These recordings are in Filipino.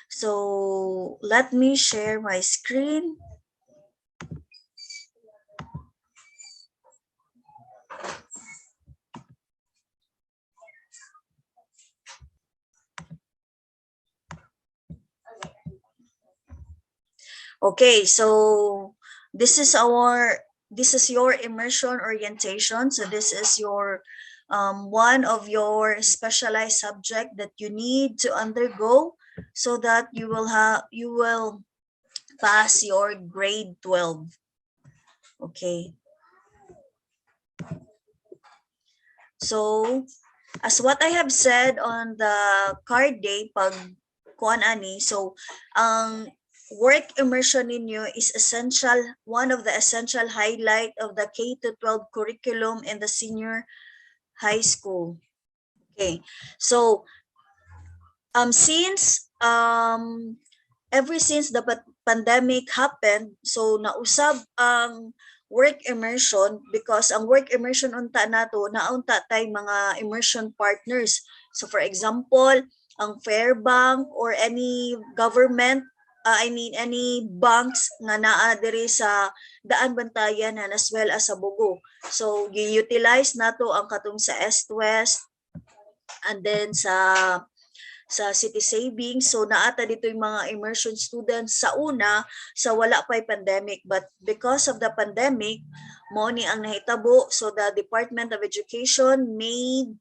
So let me share my screen. Okay, so this is your immersion orientation. So this is your one of your specialized subject that you need to undergo so that you will pass your grade 12. Okay. So as what I have said on the card day pag kuan ani, so ang work immersion ninyo is essential, one of the essential highlight of the K to 12 curriculum in the senior high school. Okay. So since ever since the pandemic happened, so nausab ang work immersion because ang work immersion unta nato naunta tay mga immersion partners. So for example, ang Fairbank or any government any banks nga naa diri sa Daan Bantayan and as well as sa Bugo. So gi-utilize nato ang katong sa East West and then sa City Savings. So naata dito yung mga immersion students sa una sa wala pa'y pandemic, but because of the pandemic mo ni ang nahitabo, so the Department of Education made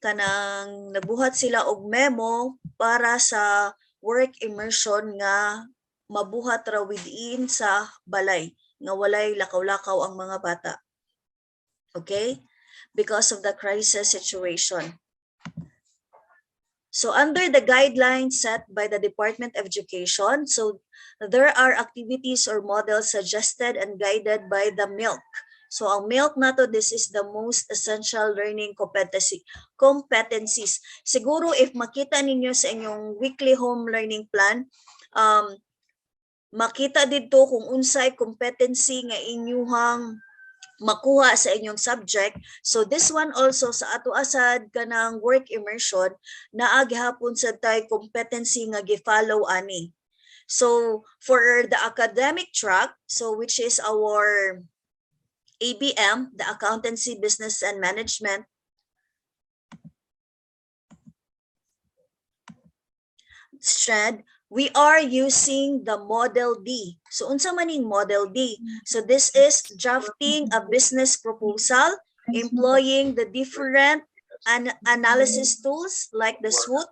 kanang nabuhat sila og memo para sa work immersion nga mabuhat ra within sa balay nga walay lakaw-lakaw ang mga bata. Okay? Because of the crisis situation. So under the guidelines set by the Department of Education, so there are activities or models suggested and guided by the MILC. So ang MILC nato, this is the most essential learning competencies. Siguro if makita ninyo sa inyong weekly home learning plan, makita dito kung unsay competency nga inyuhang makuha sa inyong subject. So this one also sa ato asad kanang work immersion naa gihapon sa tay competency nga gi-follow ani. So for the academic track, so which is our ABM, the Accountancy, Business and Management, strand, we are using the Model D. So unsa maning Model D? So this is drafting a business proposal, employing the different analysis tools like the SWOT.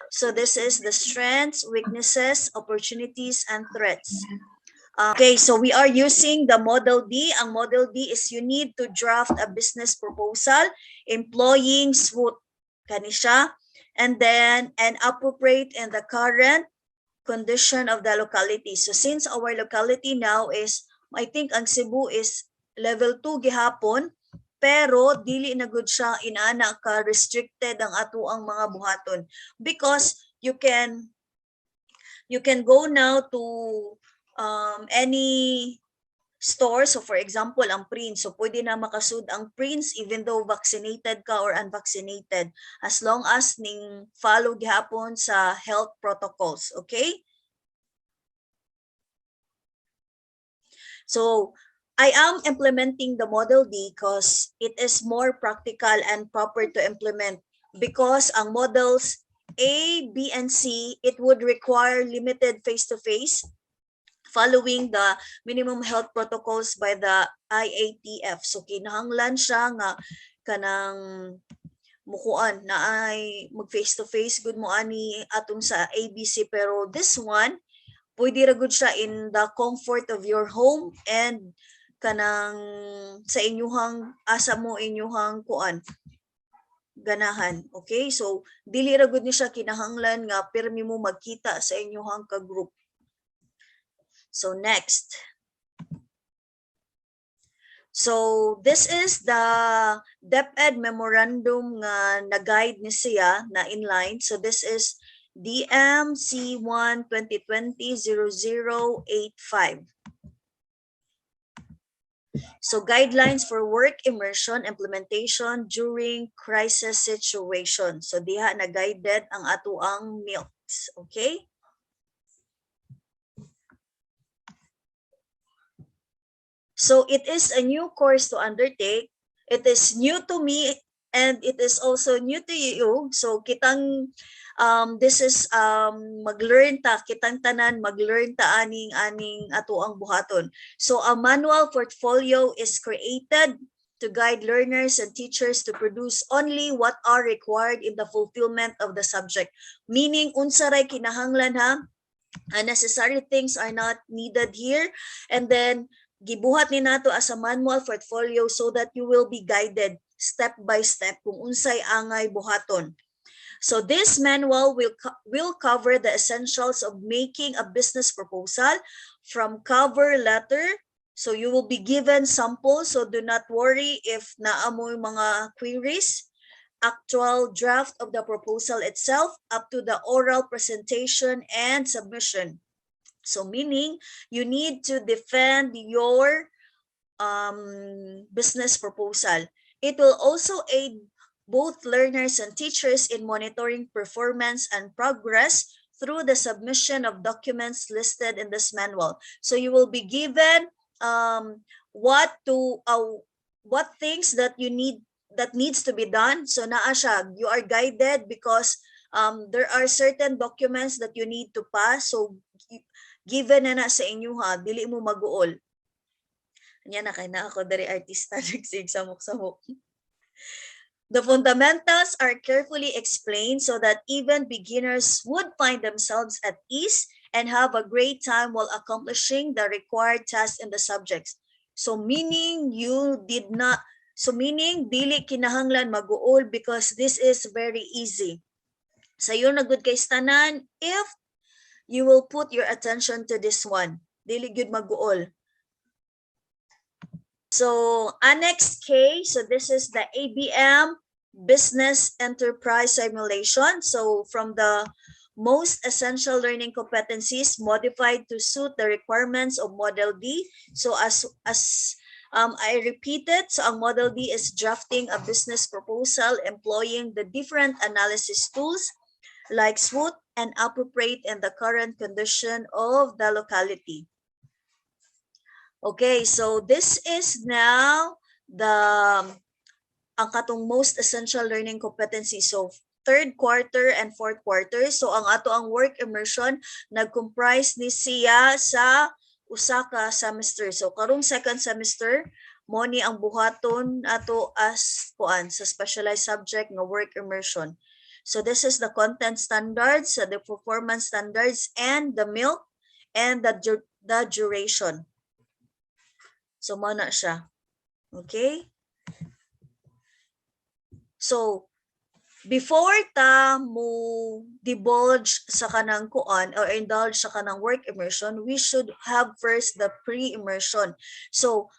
So this is the strengths, weaknesses, opportunities, and threats. Okay, so we are using the Model D. Ang Model D is you need to draft a business proposal employing SWOT. Kani siya. And then appropriate in the current condition of the locality. So since our locality now is, I think ang Cebu is level 2 gihapon, pero dili na gud siya inana ka restricted ang ato ang mga buhaton because you can go now to any store. So for example, ang Prince. So pwede na makasud ang Prince even though vaccinated ka or unvaccinated as long as ning follow gihapon sa health protocols. Okay? So I am implementing the Model D because it is more practical and proper to implement because ang models A, B, and C, it would require limited face-to-face following the minimum health protocols by the IATF. So kinahanglan siya nga kanang mukuan na ay mag face to face good mo ani atong sa ABC, pero this one pwede ra gud siya in the comfort of your home and kanang sa inyuhang asa mo inyuhang kuan ganahan. Okay, so dili ra gud ni siya kinahanglan nga pirmi mo magkita sa inyuhang ka group. So next. So this is the DepEd memorandum nga na-guide ni siya na inline. So this is DMC1 2020-0085. So guidelines for work immersion implementation during crisis situation. So diha na guided ang atuang MILCs. Okay? So it is a new course to undertake. It is new to me and it is also new to you. So kitang this is mag-learn ta, kitang tanan mag-learn ta aning ato ang buhaton. So a manual portfolio is created to guide learners and teachers to produce only what are required in the fulfillment of the subject. Meaning unsa ray kinahanglan ha? Unnecessary things are not needed here. And then gibuhat ni nato as a manual portfolio so that you will be guided step by step kung unsay angay buhaton. So this manual will cover the essentials of making a business proposal from cover letter. So you will be given samples, so do not worry if naamoy mga queries. Actual draft of the proposal itself up to the oral presentation and submission. So meaning you need to defend your business proposal. It will also aid both learners and teachers in monitoring performance and progress through the submission of documents listed in this manual. So you will be given what things that you need that needs to be done. So naa siya, you are guided because there are certain documents that you need to pass. So given na sa inyo ha, dili mo maguol. Anya na kay na ako dari artista nagsigsamok-samok. The fundamentals are carefully explained so that even beginners would find themselves at ease and have a great time while accomplishing the required tasks in the subjects. So meaning dili kinahanglan maguol because this is very easy. Sayo na good kay tanan if you will put your attention to this one. Dili gyud maguol. So Annex K, so this is the ABM Business Enterprise Simulation. So from the most essential learning competencies modified to suit the requirements of Model D. So as I repeated, so ang Model D is drafting a business proposal employing the different analysis tools like SWOT and appropriate in the current condition of the locality. Okay, so this is now ang katong most essential learning competency. So third quarter and fourth quarter. So ang ato ang work immersion nag-comprise ni siya sa usa ka semester. So karong second semester mo ni ang buhaton ato as sa specialized subject nga work immersion. So this is the content standards, the performance standards, and the MILC, and the duration. So mo na siya. Okay? So before ta mo divulge sa kanang kuan or indulge sa kanang work immersion, we should have first the pre-immersion. So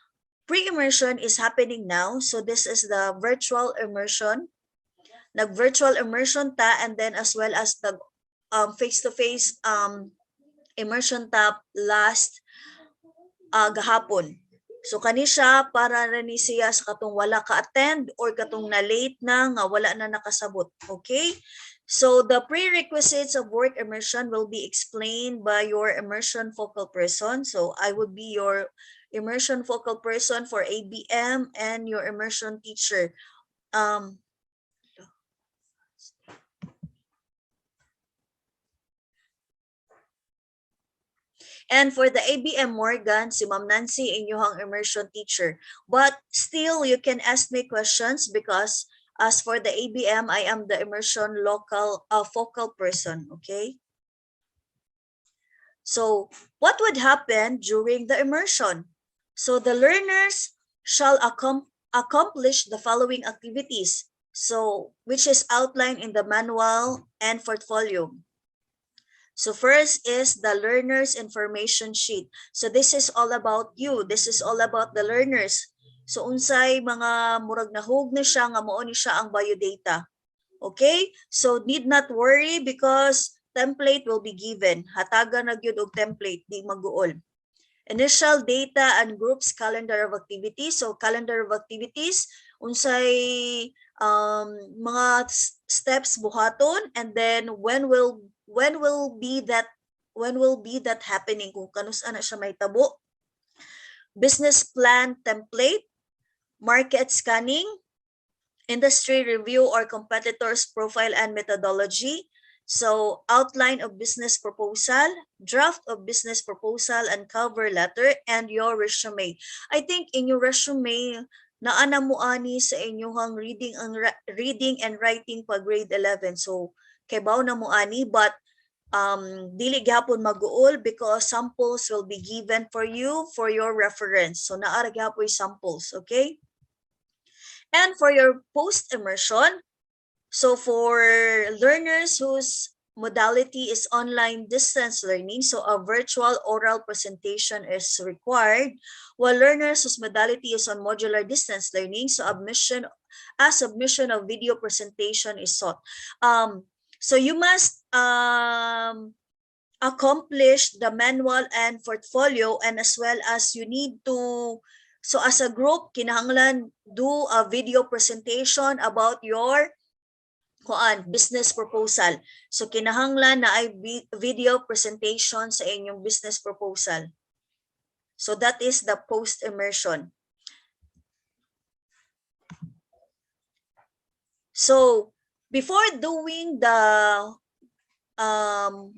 pre-immersion is happening now. So this is the virtual immersion. Nag-virtual immersion ta, and then as well as the face-to-face immersion ta last gahapon. So kani siya para ni siya sa katong wala ka-attend or katong na-late na nga wala na nakasabot. Okay? So the prerequisites of work immersion will be explained by your immersion focal person. So I would be your immersion focal person for ABM and your immersion teacher. And for the ABM Morgan, si Ma'am Nancy, inyong immersion teacher. But still, you can ask me questions because as for the ABM, I am the immersion focal person, okay? So what would happen during the immersion? So the learners shall accomplish the following activities, so which is outlined in the manual and portfolio. So first is the learner's information sheet. So this is all about you. This is all about the learners. So unsay mga murag nahug na siya nga mao ni siya ang biodata. Okay? So need not worry because template will be given. Hataga na gyud og template, di maguol. Initial data and groups calendar of activities. So calendar of activities, unsay mga steps buhaton, and then when will be that happening, kung kanus ana siya may tabo. Business plan template, market scanning, industry review or competitors profile and methodology. So outline of business proposal, draft of business proposal and cover letter, and your resume. I think in your resume, naana mo ani sa inyong reading and writing pa grade 11. So kay baw na mo ani, but dili gyapon maguol because samples will be given for you for your reference. So naara gyapon samples, okay? And for your post-immersion, so for learners whose modality is online distance learning, so a virtual oral presentation is required, while learners whose modality is on modular distance learning, so submission of video presentation is sought. So you must accomplish the manual and portfolio, and as well as you need to, so as a group, kinahanglan do a video presentation about your business proposal. So kinahanglan na ay video presentation sa inyong business proposal. So that is the post-immersion. So before doing the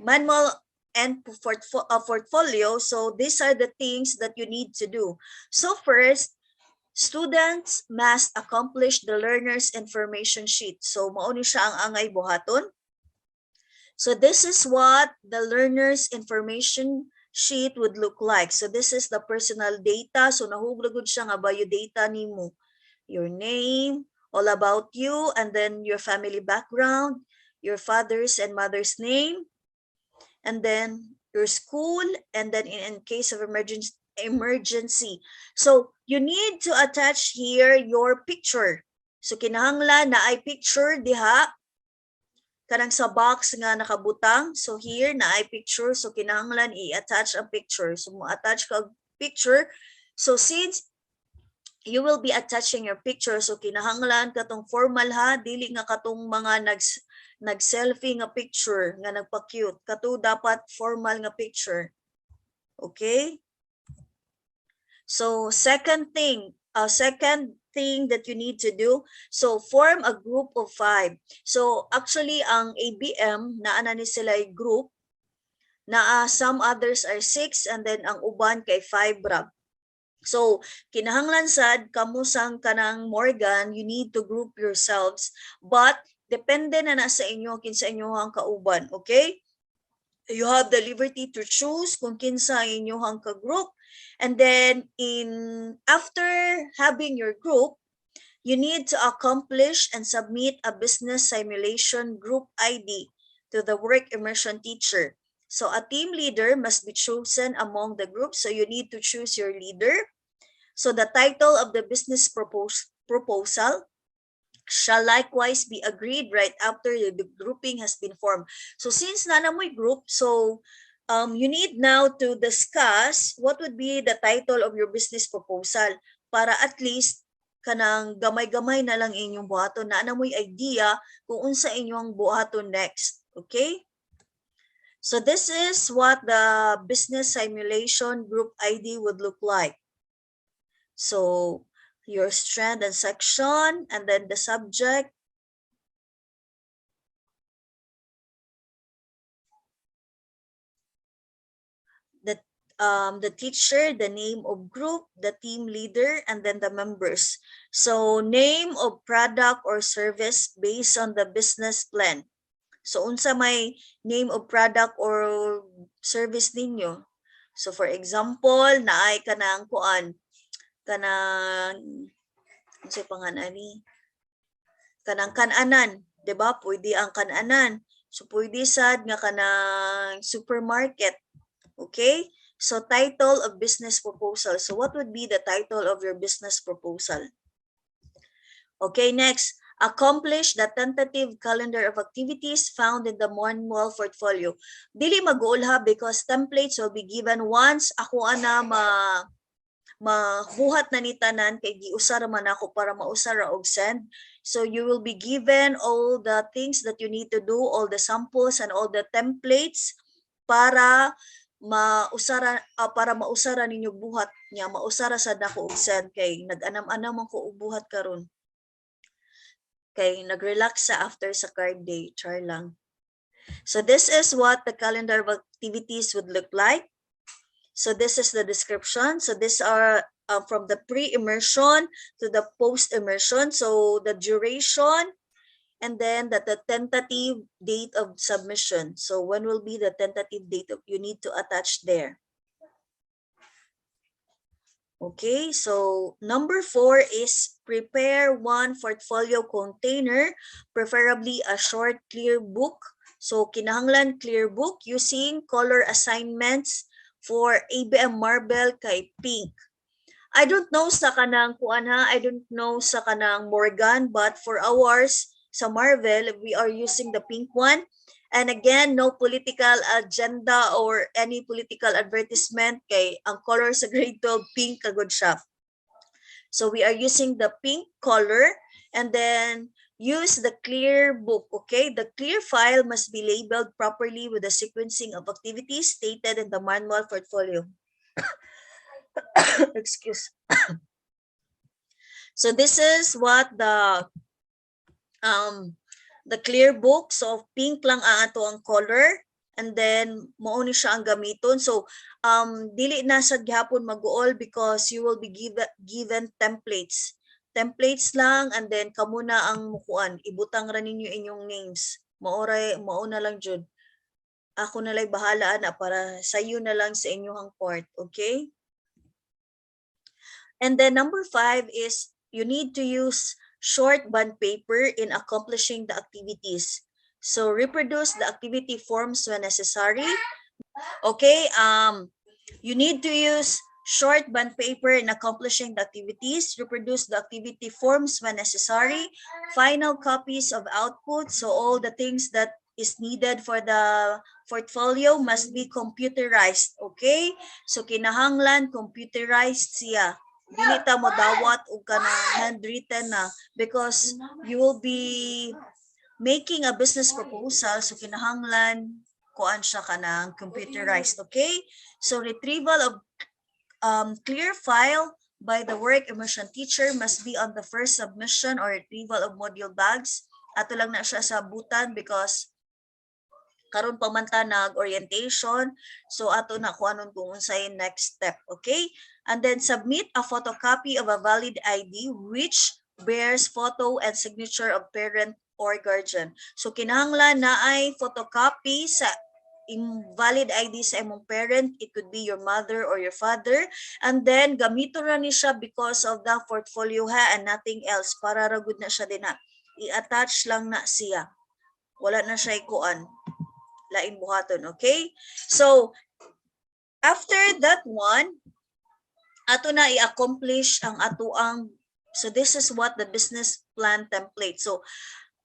manual and portfolio, so these are the things that you need to do. So first, students must accomplish the learner's information sheet. So mao ni siya ang angay buhaton. So this is what the learner's information sheet would look like. So this is the personal data. So nahuglagod siya nga biodata nimo. Your name, all about you, and then your family background, your father's and mother's name, and then your school, and then in case of emergency. So you need to attach here your picture. So kinahanglan na ay picture diha kanang sa box nga nakabutang. So here na ay picture, so kinahanglan i-attach ang picture. So mo attach ka picture. So since you will be attaching your picture, so kinahanglan katong formal ha, dili nga katong mga nag-selfie nga picture nga nagpa-cute. Kato dapat formal nga picture. Okay? So second thing that you need to do, so form a group of 5. So actually ang ABM naa ni sila group na some others are 6 and then ang uban kay 5 ra. So kinahanglan sad kamo sang kanang Morgan, you need to group yourselves, but depende na sa inyo kinsa inyohang kauban, okay? You have the liberty to choose kung kinsa inyohang ka-group. And then after having your group, you need to accomplish and submit a business simulation group ID to the work immersion teacher. So a team leader must be chosen among the group. So you need to choose your leader. So the title of the business proposal shall likewise be agreed right after the grouping has been formed. So since nanamoy group, so you need now to discuss what would be the title of your business proposal para at least kanang gamay-gamay na lang inyong buhaton na namoy idea kung unsa inyong buhaton next. Okay? So this is what the business simulation group ID would look like. So your strand and section, and then the subject, the teacher, the name of group, the team leader, and then the members. So name of product or service based on the business plan. So unsa may name of product or service ninyo? So for example, naay kanang kuan, kanang unsay pangalan ni? Kanang kananan, 'di ba? Pwede ang kananan. So pwede sad nga kanang supermarket. Okay? So title of business proposal. So what would be the title of your business proposal? Okay, next. Accomplish the tentative calendar of activities found in the manual portfolio. Dili mag-uulha because templates will be given once ako ana mabuhat na ni tanan kay giusar man ako para mausar og send. So you will be given all the things that you need to do, all the samples and all the templates para mausara ninyo buhat niya, mausara sad nako og send kay nag-anam-anam ko og buhat karon. Kay nag-relax sa after sa card day, char lang. So this is what the calendar of activities would look like. So this is the description. So these are from the pre-immersion to the post-immersion. So the duration and then the tentative date of submission. So when will be the tentative date you need to attach there. Okay, so number 4 is prepare one portfolio container, preferably a short clear book. So kinahanglan clear book using color assignments for ABM Marble kay pink. I don't know sa kanang kuan ha, I don't know sa kanang Morgan, but for ours sa Marvel, we are using the pink one. And again, no political agenda or any political advertisement kay ang color sa grade 12 pink kagud siya. So we are using the pink color and then use the clear book, okay? The clear file must be labeled properly with the sequencing of activities stated in the manual portfolio. Excuse. So this is what the clear book. So pink lang ang ato ang color and then mao ni siya ang gamiton. So dili na sad gihapon mag-uol because you will be given templates. Templates lang and then kamo na ang mukuan, ibutang ra ninyo inyong names. Mao na lang jud. Ako na lang bahala na para sayo na lang sa inyong part, okay? And then number 5 is you need to use short bond paper in accomplishing the activities. So reproduce the activity forms when necessary. Okay, you need to use short bond paper in accomplishing the activities. Reproduce the activity forms when necessary. Final copies of output. So all the things that is needed for the portfolio must be computerized. Okay, so kinahanglan computerized siya. Dili ta mo dawat og kanang handwritten na because you will be making a business proposal, so kinahanglan kuan siya kanang computerized, okay? So retrieval of clear file by the work immersion teacher must be on the first submission or retrieval of module bags. Ato lang na siya sa butan because karon pa man ta nag-orientation, so ato na kung anon kung unsay next step, okay? And then submit a photocopy of a valid ID which bears photo and signature of parent or guardian. So kinahanglan na ay photocopy sa invalid ID sa imong parent, it could be your mother or your father, and then gamito ra ni siya because of the portfolio ha and nothing else, para ra gud na siya din na i-attach lang na siya, wala na siya ikuan lain buhaton, okay? So after that one, ato na i-accomplish ang atuang, so this is what the business plan template. So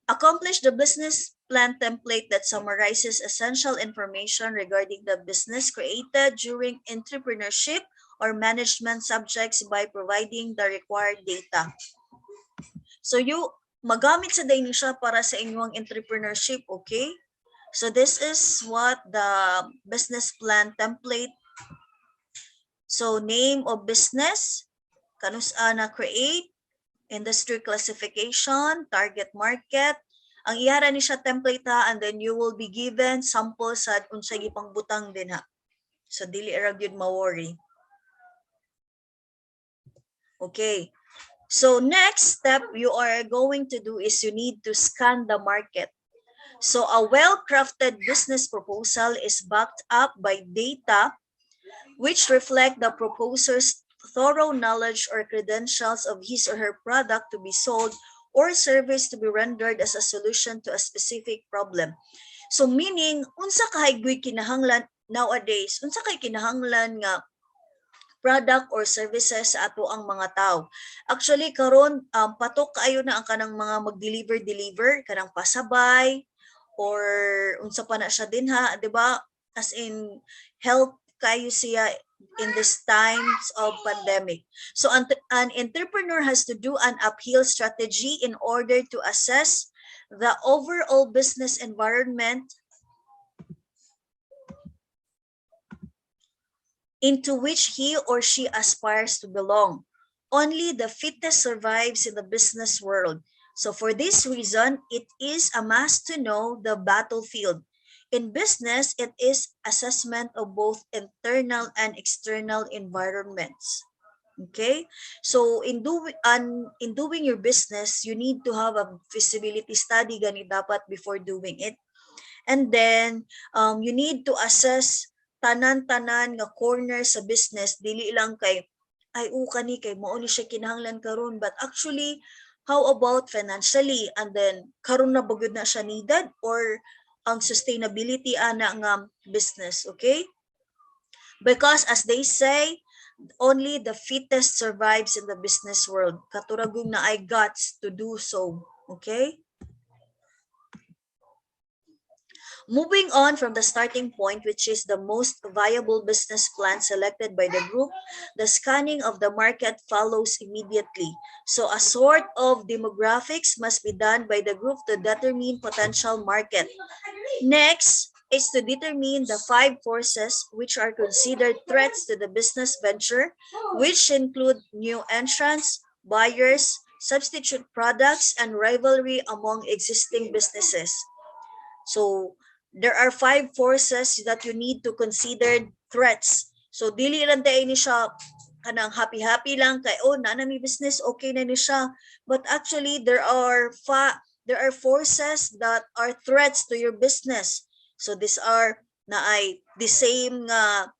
accomplish the business plan template that summarizes essential information regarding the business created during entrepreneurship or management subjects by providing the required data. So you magamit sa din siya para sa inyong entrepreneurship, okay? So this is what the business plan template. So name of business, kanus-a na create, industry classification, target market. Ang ihara ni siya template ha, and then you will be given sample sa unsay gipang butang din ha. So dili ra gyud ma-worry. Okay. So next step you are going to do is you need to scan the market. So a well-crafted business proposal is backed up by data which reflect the proposer's thorough knowledge or credentials of his or her product to be sold or service to be rendered as a solution to a specific problem. So meaning, unsa kay kinahanglan nowadays, unsa kay kinahanglan nga product or services sa ato ang mga tao. Actually karon patok kaayo na ang kanang mga mag-deliver kanang pasabay or unsa pa na siya din ha, 'di ba? As in help kayo siya in this times of pandemic. So an entrepreneur has to do an uphill strategy in order to assess the overall business environment into which he or she aspires to belong. Only the fittest survives in the business world. So for this reason, it is a must to know the battlefield. In business, it is assessment of both internal and external environments. Okay? So in doing your business, you need to have a feasibility study gani dapat before doing it. And then you need to assess tanan-tanan nga corner sa business, dili lang kay ay kani kay mao ni siya kinahanglan karon, but actually how about financially, and then karon na bagud na siya needed or ang sustainability ana nga business, okay? Because as they say, only the fittest survives in the business world. Katuragong na ay guts to do so, okay? Moving on from the starting point, which is the most viable business plan selected by the group, the scanning of the market follows immediately. So a sort of demographics must be done by the group to determine potential market. Next is to determine the 5 forces which are considered threats to the business venture, which include new entrants, buyers, substitute products, and rivalry among existing businesses. So there are 5 forces that you need to consider threats. So dili lang tayo ni siya kanang happy-happy lang kay na may business, okay na ni siya. But actually there are forces that are threats to your business. So these are na ay the same nga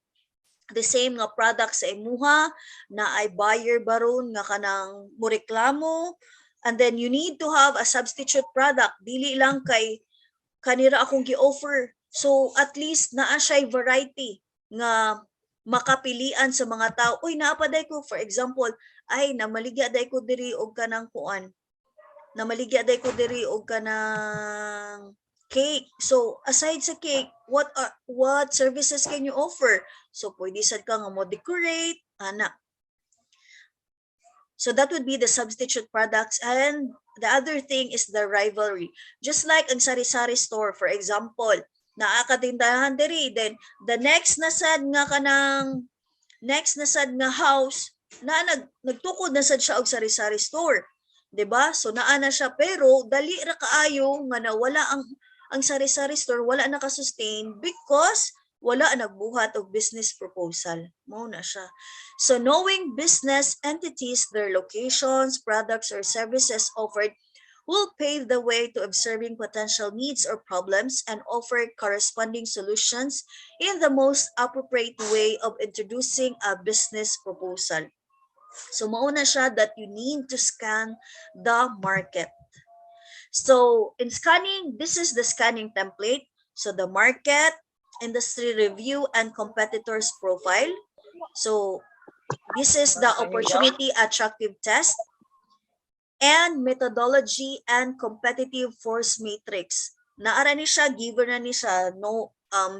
product sa imuha, na ay buyer baron nga kanang moreklamo, and then you need to have a substitute product. Dili lang kay kanira akong gi-offer. So at least naa siya variety nga makapilian sa mga tao. Uy, naapaday ko, for example, ay namaligya day ko diri og kanang kuan. Namaligya day ko diri og kanang cake. So aside sa cake, what services can you offer? So pwede sad ka nga mo decorate, ana. So that would be the substitute products, and the other thing is the rivalry. Just like ang sari-sari store, for example, naa ka tindahan diri, then the next na sad nga house na nagtukod na sad siya og sari-sari store, 'di ba? So naa na siya, pero dali ra kaayo nga nawala ang sari-sari store, wala na ka-sustain because wala nagbuhat og business proposal. Mao na siya. So knowing business entities, their locations, products, or services offered will pave the way to observing potential needs or problems and offer corresponding solutions in the most appropriate way of introducing a business proposal. So mao na siya that you need to scan the market. So in scanning, this is the scanning template. So the market, industry review, and competitors profile. So this is the opportunity attractive test, and methodology and competitive force matrix. Naara ni siya, given na ni siya, no,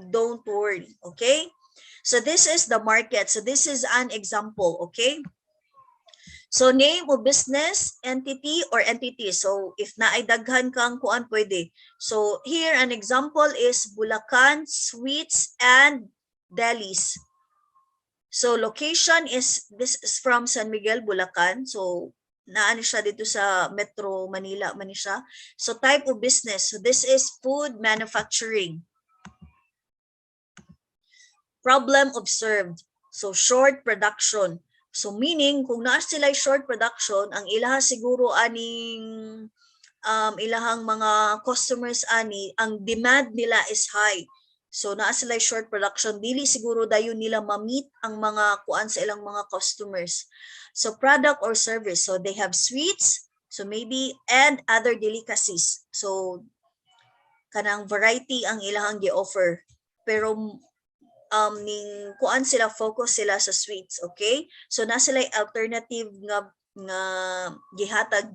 don't worry, okay? So this is the market. So this is an example, okay? So name of business, entity, or entity. So if naay daghan kang kuan pwede. So here an example is Bulacan Sweets and Delis. So location is, this is from San Miguel, Bulacan. So naano siya dito sa Metro Manila man siya. So type of business. So this is food manufacturing. Problem observed. So short production. So meaning kung naa sila short production, ang ilaha siguro aning ilahang mga customers ani, ang demand nila is high. So naa sila short production, dili siguro dayon nila ma-meet ang mga kuan sa ilang mga customers. So product or service. So they have sweets, so maybe, and other delicacies. So kanang variety ang ilahang gi-offer. Pero ning kuan sila, focus sila sa sweets, okay? So na sila alternative nga gihatag,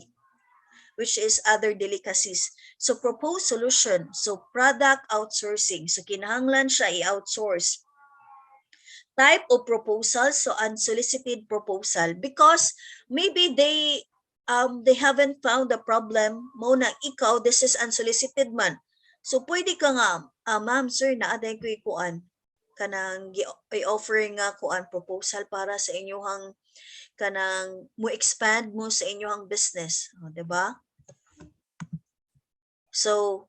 which is other delicacies. So propose solution. So product outsourcing. So kinahanglan siya i-outsource. Type of proposal, so unsolicited proposal, because maybe they haven't found the problem mo na ikaw, this is unsolicited man. So pwede ka nga, ma'am, sir, naaday ko ikuan kanang i-offering nga kuan proposal para sa inyong kanang mo expand mo sa inyong business, di ba? So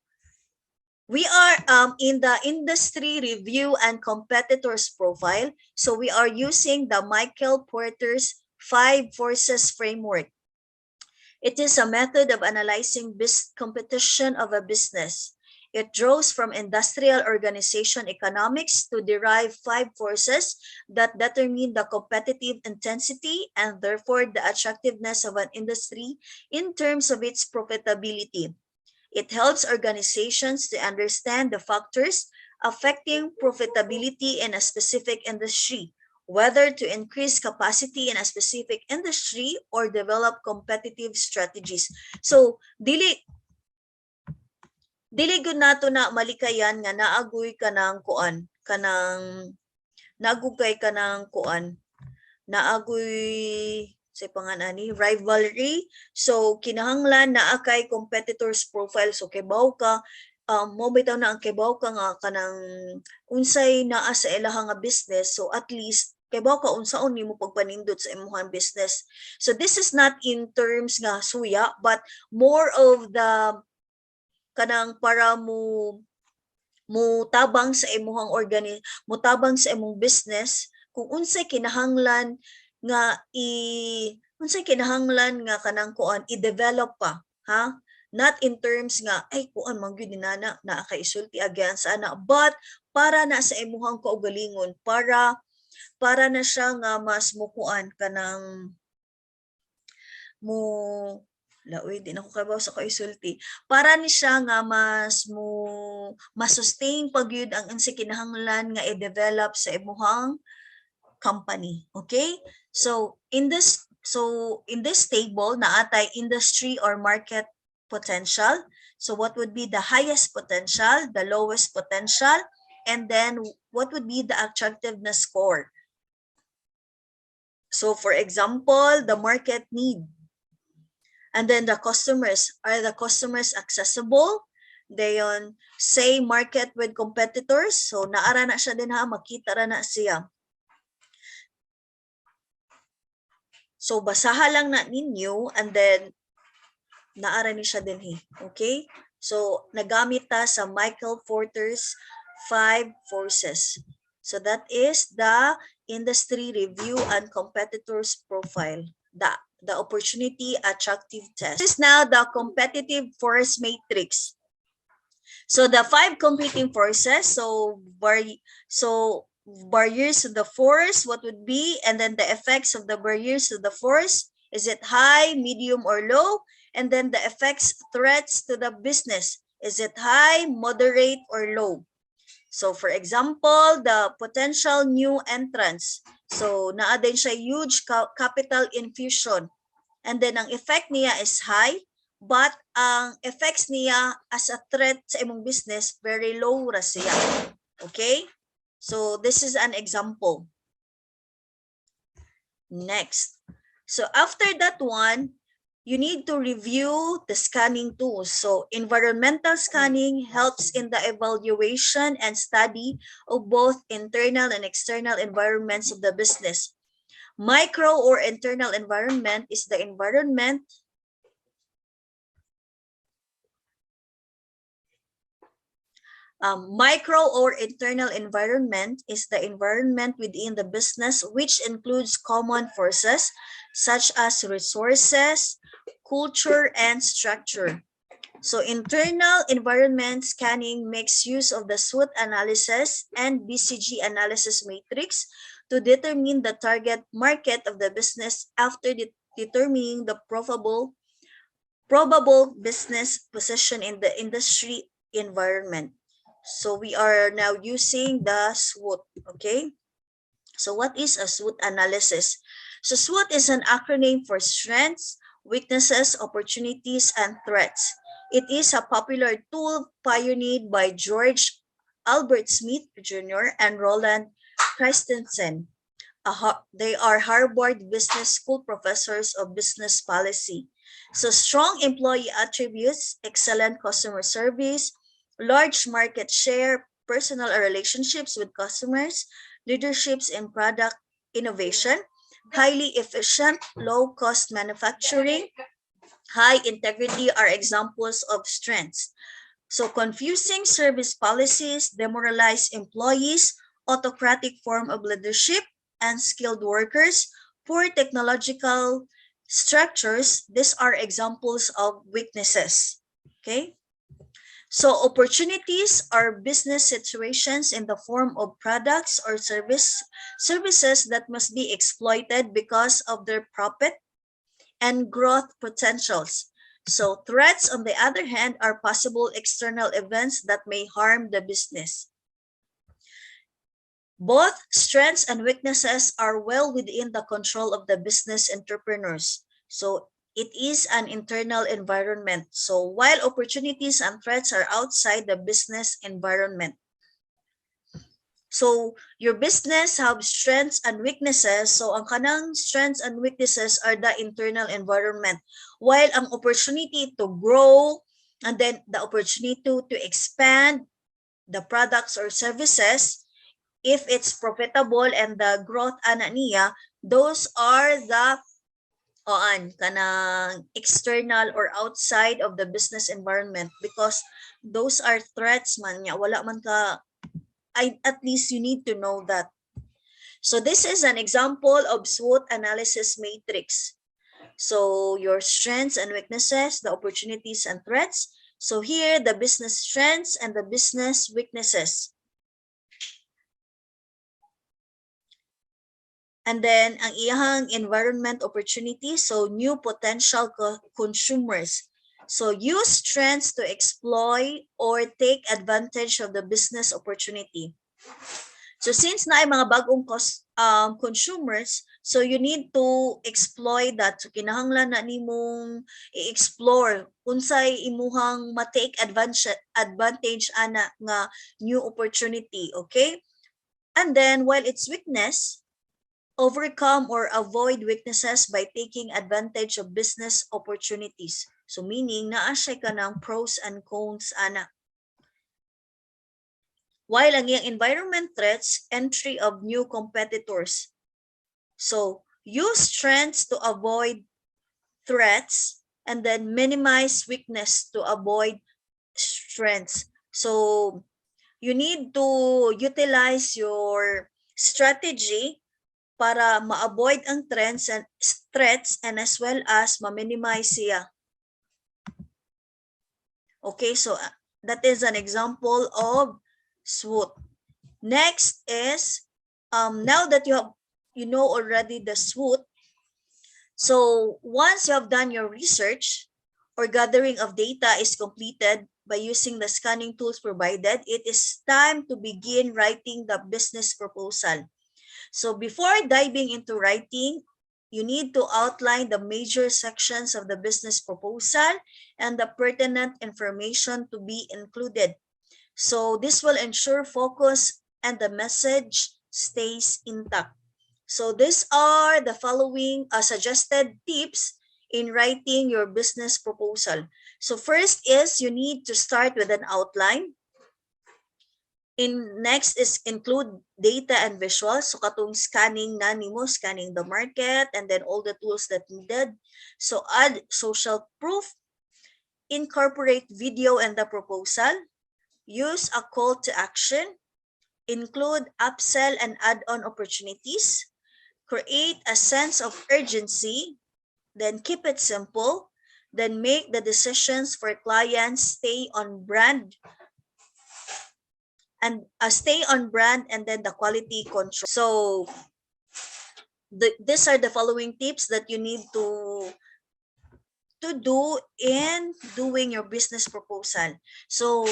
we are in the industry review and competitors profile. So we are using the Michael Porter's 5 forces framework. It is a method of analyzing competition of a business. It draws from industrial organization economics to derive 5 forces that determine the competitive intensity and therefore the attractiveness of an industry in terms of its profitability. It helps organizations to understand the factors affecting profitability in a specific industry, whether to increase capacity in a specific industry or develop competitive strategies. So, dili gud nato na malikayan nga naagoy ka ng kuan, naagugay ka ng kuan, naagoy sa panganani rivalry. So kinahanglan naa kay competitors profile. So kibaw ka mo bitaw na ang kibaw ka nga kanang unsay naa sa ilaha nga business. So at least kibaw ka unsaon nimo pagpanindot sa imong business. So this is not in terms nga suya, but more of the kanang para mo tabang sa imong mutabang sa imong business kung unsay kinahanglan nga unsay kinahanglan nga kanang kuan i-develop pa, ha? Not in terms nga ay kuan man gyud ni nana naa kay isulti against ana, but para na sa imong kaugalingon, para na siya nga mas mukuan kanang mo laoy di na ko kabaw sa kaisulti, para ni siya nga mas sustain pagyud ang unsay kinahanglan nga i-develop sa imong company. Okay? So in this table naatay industry or market potential. So what would be the highest potential, the lowest potential, and then what would be the attractiveness score? So for example, the market need. And then the customers, are the customers accessible? They say market with competitors. So naara na siya din ha, makita ra na siya. So basaha lang na ninyo and then naara ni siya din he. Okay? So nagamit ta sa Michael Porter's 5 forces. So that is the industry review and competitors profile. The opportunity attractive test. This is now the competitive force matrix. So the 5 competing forces, so barriers to the force, what would be, and then the effects of the barriers to the force, is it high, medium, or low? And then the effects, threats to the business, is it high, moderate, or low? So for example, the potential new entrants. So naa din siya huge capital infusion. And then ang effect niya is high, but ang effects niya as a threat sa imong business very low ra siya. Okay? So this is an example. Next. So after that one, you need to review the scanning tools. So environmental scanning helps in the evaluation and study of both internal and external environments of the business. Micro or internal environment is the environment micro or internal environment is the environment within the business which includes common forces such as resources, culture, and structure. So internal environment scanning makes use of the SWOT analysis and BCG analysis matrix to determine the target market of the business after determining the probable business position in the industry environment. So we are now using the SWOT, okay? So what is a SWOT analysis? So SWOT is an acronym for strengths, weaknesses, opportunities, and threats. It is a popular tool pioneered by George Albert Smith Jr. and Roland Christensen. They are Harvard Business School professors of business policy. So strong employee attributes, excellent customer service, large market share, personal relationships with customers, leaderships in product innovation, highly efficient, low-cost manufacturing, high integrity are examples of strengths. So confusing service policies, demoralized employees, autocratic form of leadership, unskilled workers, poor technological structures, these are examples of weaknesses. Okay? So opportunities are business situations in the form of products or services that must be exploited because of their profit and growth potentials. So threats, on the other hand, are possible external events that may harm the business. Both strengths and weaknesses are well within the control of the business entrepreneurs. So it is an internal environment. So while opportunities and threats are outside the business environment. So your business have strengths and weaknesses. So ang kanang strengths and weaknesses are the internal environment. While ang opportunity to grow and then the opportunity to expand the products or services, if it's profitable and the growth ana niya, those are the kanang external or outside of the business environment, because those are threats man niya. Wala man ka, at least you need to know that. So this is an example of SWOT analysis matrix. So your strengths and weaknesses, the opportunities and threats. So here, the business strengths and the business weaknesses. And then, ang iyahang environment opportunity, so new potential consumers. So use strengths to exploit or take advantage of the business opportunity. So since na ay mga bagong consumers, so you need to exploit that. So kinahanglan na nimong i-explore unsay imuhang ma-take advantage ana nga new opportunity, okay? And then while its weakness, overcome or avoid weaknesses by taking advantage of business opportunities. So meaning naa siya ka ng pros and cons ana. While ang iyang environment threats, entry of new competitors. So use strengths to avoid threats and then minimize weakness to avoid strengths. So you need to utilize your strategy para ma-avoid ang threats and as well as ma-minimize siya. Okay, so that is an example of SWOT. Next is, now that you know already the SWOT, so once you have done your research or gathering of data is completed by using the scanning tools provided, it is time to begin writing the business proposal. So before diving into writing, you need to outline the major sections of the business proposal and the pertinent information to be included. So this will ensure focus and the message stays intact. So these are the following suggested tips in writing your business proposal. So first is you need to start with an outline. Next is include data and visuals. So katong scanning na nimo, scanning the market and then all the tools that needed. So add social proof, incorporate video in the proposal, use a call to action, include upsell and add-on opportunities, create a sense of urgency, then keep it simple, then make the decisions for clients stay on brand and then the quality control. So these are the following tips that you need to do in doing your business proposal. So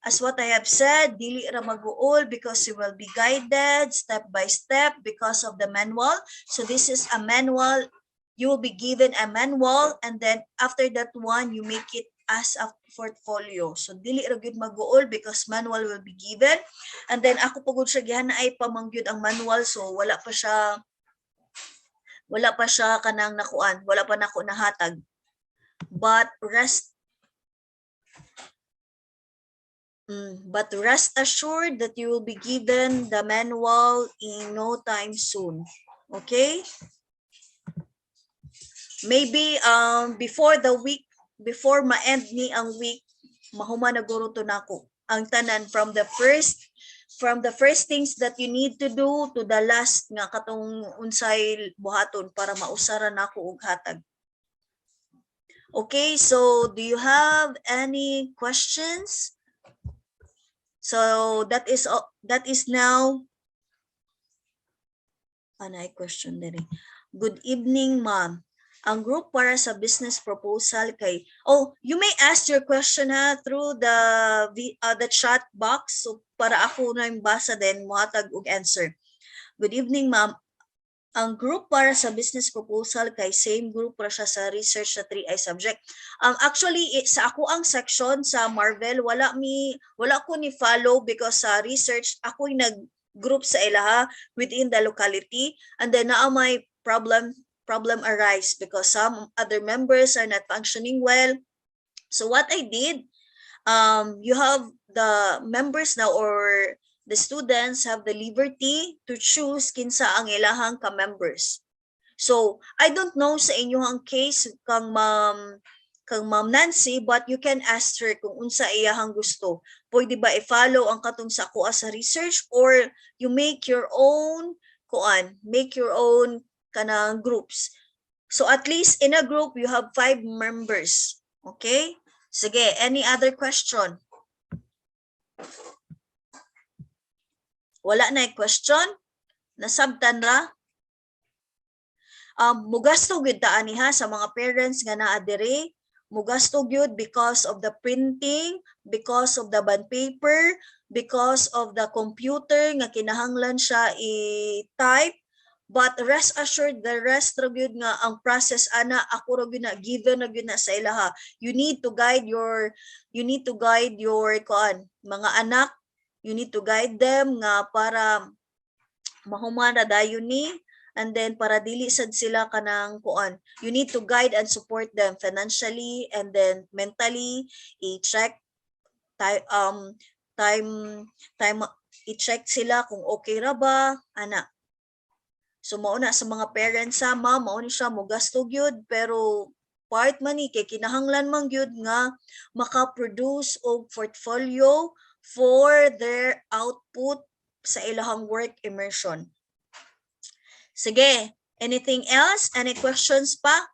As what I have said, dili ra mag-uol because you will be guided step by step because of the manual. So this is a manual. You will be given a manual, and then after that one, you make it as a portfolio. So dili ra gyud mag-uol because manual will be given. And then ako pagod siya gihanay pamangyud ang manual, so wala pa siya kanang nakuan, wala pa nako nahatag. But rest assured that you will be given the manual in no time soon. Okay? Maybe before ma-end ni ang week, mahuma na guro to nako ang tanan from the first things that you need to do to the last nga katong unsay buhaton para mausara nako og hatag. Okay, so do you have any questions? So that is now anay question diri. Good evening, ma'am. Ang group para sa business proposal kay you may ask your question through the chat box, so para ako na yung basa din mohatag og answer. Good evening, ma'am. Ang group para sa business proposal kay same group para siya sa research sa 3I subject. Actually sa ako ang section sa Marvel wala ko ni follow because sa research ako nag-group sa ilaha within the locality, and then naa may problem arise because some other members are not functioning well. So what I did, you have the members now, or the students have the liberty to choose kinsa ang ilahang ka-members. So I don't know sa inyong case kang Ma'am Nancy, but you can ask her kung unsa iyahang gusto. Pwede ba i-follow ang katong sa ako sa research, or you make your own kanang groups. So at least in a group you have 5 members. Okay? Sige, any other question? Wala na question? Nasabtan ra? Mugasto gyud ta aniha sa mga parents nga naa diri. Mugasto gyud because of the printing, because of the bond paper, because of the computer nga kinahanglan siya i-type. But rest assured, the rest ra gyud nga ang process ana ako ra gyud na given ra gyud na sa ilaha. You need to guide your mga anak. You need to guide them nga para mahuman ra dayon ni, and then para dili sad sila kanang kuan. You need to guide and support them financially and then mentally. I-check i-check sila kung okay ra ba ana. So mauna sa mga parents mao ni siya mogasto gyud, pero part man ni kay kinahanglan man gyud nga maka-produce og portfolio for their output sa ilahang work immersion. Sige, anything else? Any questions pa?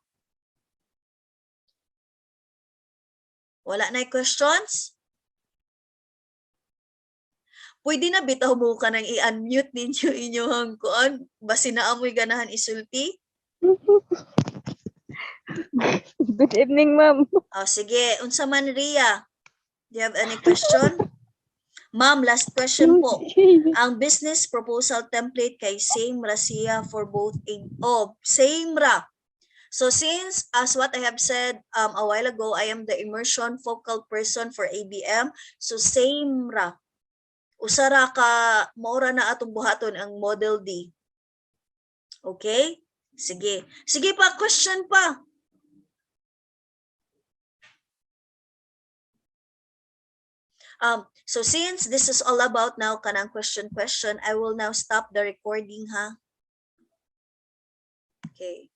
Wala na questions? Pwede na bitaw mo ka nang i-unmute ninyo inyong kuan basi na amoy ganahan isulti. Good evening, ma'am. Sige, unsa man Ria? Do you have any question? Ma'am, last question po. Ang business proposal template kay same ra siya for both same ra. So since, as what I have said a while ago, I am the immersion focal person for ABM. So same ra. Usara ka, maura na atong buhaton ang model D. Okay? Sige. Sige pa, question pa. So since this is all about now kanang question, I will now stop the recording Okay.